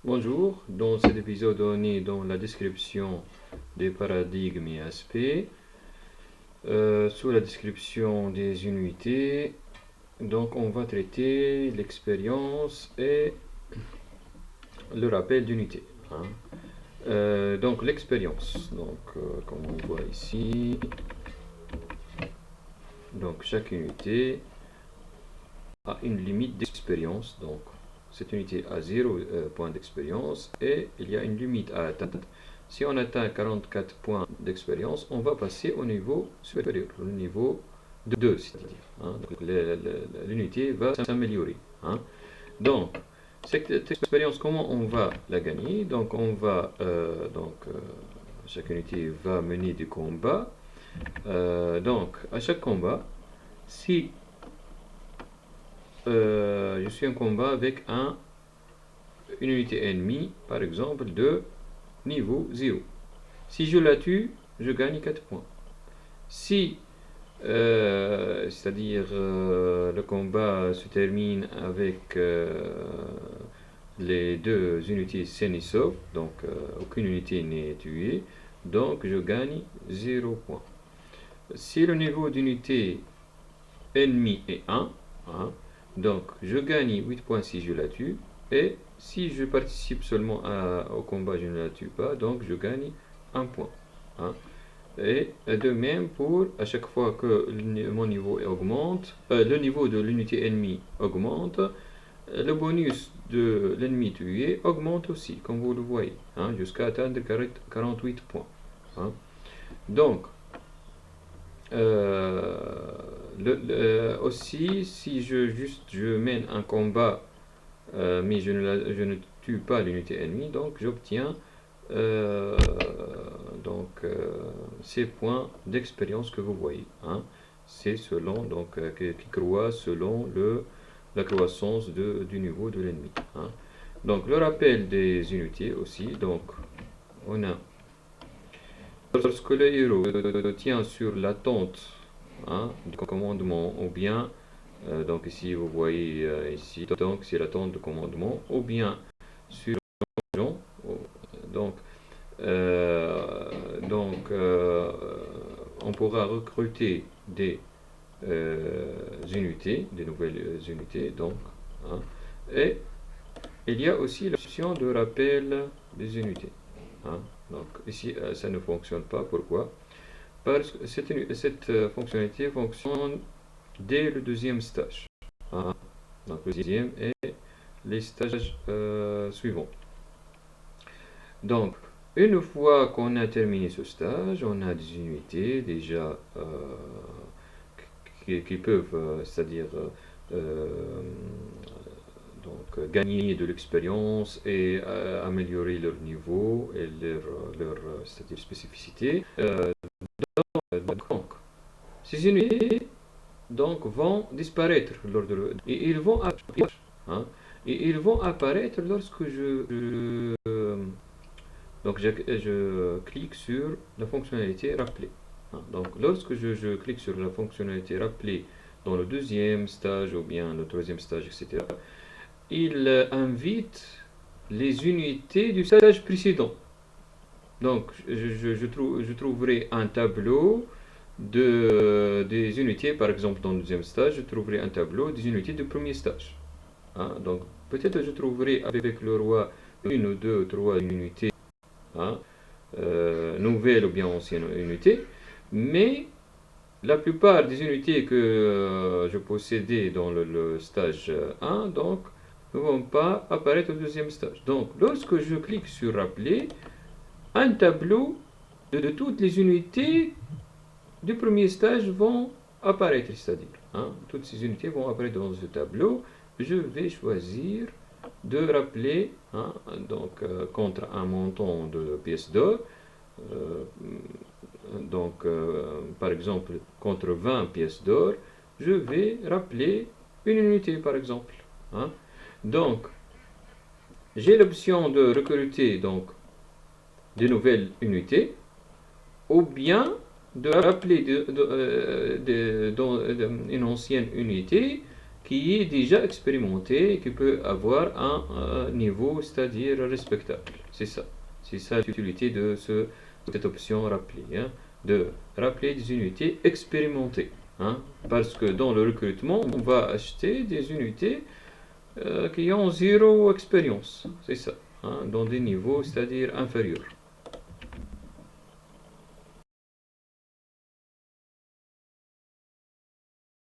Bonjour, dans cet épisode on est dans la description des paradigmes et aspects, sous la description des unités, donc on va traiter l'expérience et le rappel d'unité. Donc l'expérience, comme on voit ici, donc chaque unité a une limite d'expérience, donc cette unité a 0 point d'expérience et il y a une limite à atteindre. Si on atteint 44 points d'expérience, on va passer au niveau supérieur, au niveau 2, c'est-à-dire. Donc l'unité va s'améliorer. Donc, cette expérience, comment on va la gagner? Donc, chaque unité va mener des combats. Donc, à chaque combat, si je suis en combat avec une unité ennemie, par exemple, de niveau 0. Si je la tue, je gagne 4 points. Si, c'est-à-dire, le combat se termine avec les deux unités saines et sauves, donc aucune unité n'est tuée, donc je gagne 0 points. Si le niveau d'unité ennemie est 1, donc je gagne 8 points si je la tue, et si je participe seulement au combat, je ne la tue pas, donc je gagne 1 point. Et de même pour à chaque fois que mon niveau augmente, le niveau de l'unité ennemie augmente, le bonus de l'ennemi tué augmente aussi, comme vous le voyez, jusqu'à atteindre 48 points. Donc, aussi, si je mène un combat, mais je ne tue pas l'unité ennemie, donc j'obtiens ces points d'expérience que vous voyez. C'est selon, qui croît selon la croissance du niveau de l'ennemi. Donc, le rappel des unités aussi. Donc, on a lorsque le héros tient sur l'attente du commandement, ou bien, donc ici vous voyez ici, donc c'est l'attente de commandement, ou bien sur donc, on pourra recruter des unités, des nouvelles unités, donc, et il y a aussi l'option de rappel des unités. Donc ici, ça ne fonctionne pas. Pourquoi? Parce que cette fonctionnalité fonctionne dès le deuxième stage. Donc le deuxième et les stages suivants. Donc, une fois qu'on a terminé ce stage, on a des unités déjà qui peuvent, c'est-à-dire gagner de l'expérience et améliorer leur niveau et leur c'est-à-dire spécificité. Donc, ces unités vont disparaître et ils vont apparaître. Et ils vont apparaître lorsque je clique sur la fonctionnalité rappeler. Donc lorsque je clique sur la fonctionnalité rappeler dans le deuxième stage ou bien le troisième stage, etc., il invite les unités du stage précédent. Donc je trouverai un tableau des unités, par exemple dans le deuxième stage, je trouverai un tableau des unités du premier stage. Donc peut-être je trouverai avec le roi une ou deux ou trois unités nouvelles ou bien anciennes unités, mais la plupart des unités que je possédais dans le stage 1, donc, ne vont pas apparaître au deuxième stage. Donc, lorsque je clique sur rappeler, un tableau de toutes les unités du premier stage vont apparaître, c'est-à-dire, toutes ces unités vont apparaître dans ce tableau. Je vais choisir de rappeler, contre un montant de pièces d'or, par exemple, contre 20 pièces d'or, je vais rappeler une unité, par exemple. Donc, j'ai l'option de recruter de nouvelles unités, ou bien de rappeler une ancienne unité qui est déjà expérimenté et qui peut avoir un niveau, c'est-à-dire respectable. C'est ça l'utilité de cette option rappeler, hein, de rappeler des unités expérimentées. Hein, parce que dans le recrutement, on va acheter des unités qui ont zéro expérience. C'est ça, hein, dans des niveaux, c'est-à-dire inférieurs.